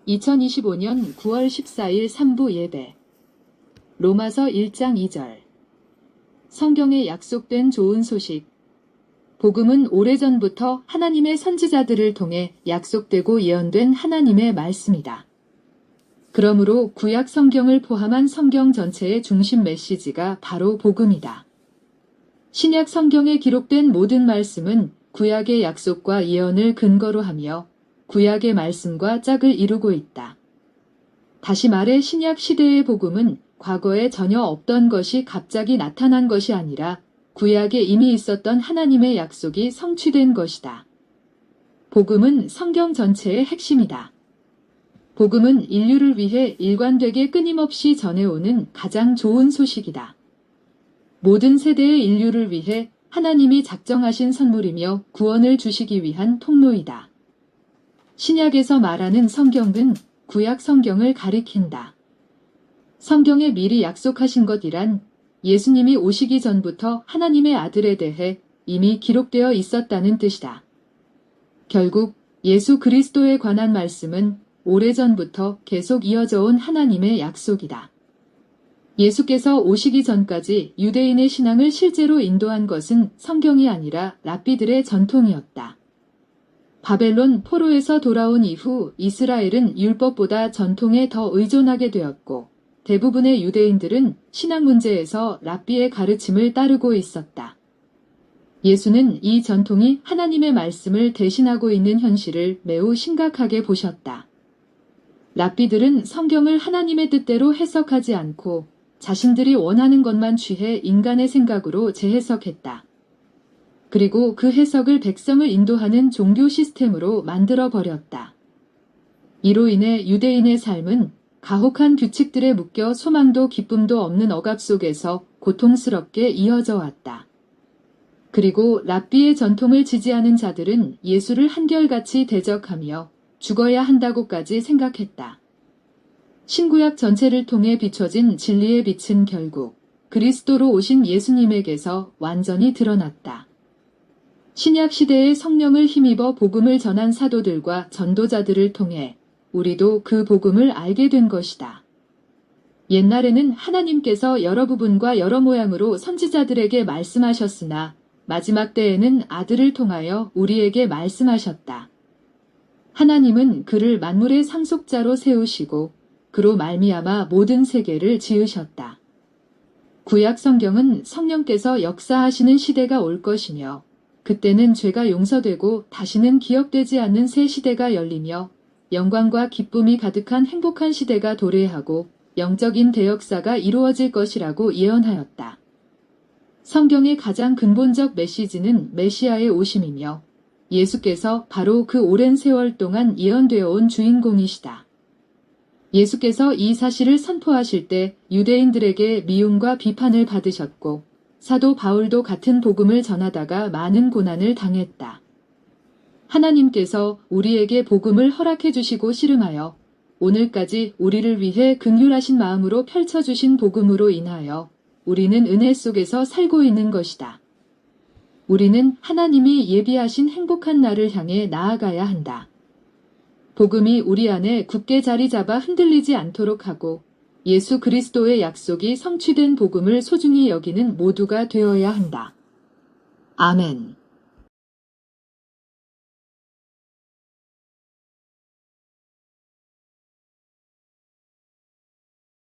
2025년 9월 14일 3부 예배. 로마서 1장 2절. 성경에 약속된 좋은 소식. 복음은 오래전부터 하나님의 선지자들을 통해 약속되고 예언된 하나님의 말씀이다. 그러므로 구약 성경을 포함한 성경 전체의 중심 메시지가 바로 복음이다. 신약 성경에 기록된 모든 말씀은 구약의 약속과 예언을 근거로 하며 구약의 말씀과 짝을 이루고 있다. 다시 말해 신약 시대의 복음은 과거에 전혀 없던 것이 갑자기 나타난 것이 아니라 구약에 이미 있었던 하나님의 약속이 성취된 것이다. 복음은 성경 전체의 핵심이다. 복음은 인류를 위해 일관되게 끊임없이 전해오는 가장 좋은 소식이다. 모든 세대의 인류를 위해 하나님이 작정하신 선물이며 구원을 주시기 위한 통로이다. 신약에서 말하는 성경은 구약 성경을 가리킨다. 성경에 미리 약속하신 것이란 예수님이 오시기 전부터 하나님의 아들에 대해 이미 기록되어 있었다는 뜻이다. 결국 예수 그리스도에 관한 말씀은 오래전부터 계속 이어져 온 하나님의 약속이다. 예수께서 오시기 전까지 유대인의 신앙을 실제로 인도한 것은 성경이 아니라 랍비들의 전통이었다. 바벨론 포로에서 돌아온 이후 이스라엘은 율법보다 전통에 더 의존하게 되었고 대부분의 유대인들은 신앙 문제에서 랍비의 가르침을 따르고 있었다. 예수는 이 전통이 하나님의 말씀을 대신하고 있는 현실을 매우 심각하게 보셨다. 랍비들은 성경을 하나님의 뜻대로 해석하지 않고 자신들이 원하는 것만 취해 인간의 생각으로 재해석했다. 그리고 그 해석을 백성을 인도하는 종교 시스템으로 만들어버렸다. 이로 인해 유대인의 삶은 가혹한 규칙들에 묶여 소망도 기쁨도 없는 억압 속에서 고통스럽게 이어져 왔다. 그리고 랍비의 전통을 지지하는 자들은 예수를 한결같이 대적하며 죽어야 한다고까지 생각했다. 신구약 전체를 통해 비춰진 진리의 빛은 결국 그리스도로 오신 예수님에게서 완전히 드러났다. 신약 시대의 성령을 힘입어 복음을 전한 사도들과 전도자들을 통해 우리도 그 복음을 알게 된 것이다. 옛날에는 하나님께서 여러 부분과 여러 모양으로 선지자들에게 말씀하셨으나 마지막 때에는 아들을 통하여 우리에게 말씀하셨다. 하나님은 그를 만물의 상속자로 세우시고 그로 말미암아 모든 세계를 지으셨다. 구약 성경은 성령께서 역사하시는 시대가 올 것이며 그때는 죄가 용서되고 다시는 기억되지 않는 새 시대가 열리며 영광과 기쁨이 가득한 행복한 시대가 도래하고 영적인 대역사가 이루어질 것이라고 예언하였다. 성경의 가장 근본적 메시지는 메시아의 오심이며 예수께서 바로 그 오랜 세월 동안 예언되어 온 주인공이시다. 예수께서 이 사실을 선포하실 때 유대인들에게 미움과 비판을 받으셨고 사도 바울도 같은 복음을 전하다가 많은 고난을 당했다. 하나님께서 우리에게 복음을 허락해 주시고 씨름하여 오늘까지 우리를 위해 긍휼하신 마음으로 펼쳐주신 복음으로 인하여 우리는 은혜 속에서 살고 있는 것이다. 우리는 하나님이 예비하신 행복한 날을 향해 나아가야 한다. 복음이 우리 안에 굳게 자리 잡아 흔들리지 않도록 하고 예수 그리스도의 약속이 성취된 복음을 소중히 여기는 모두가 되어야 한다. 아멘.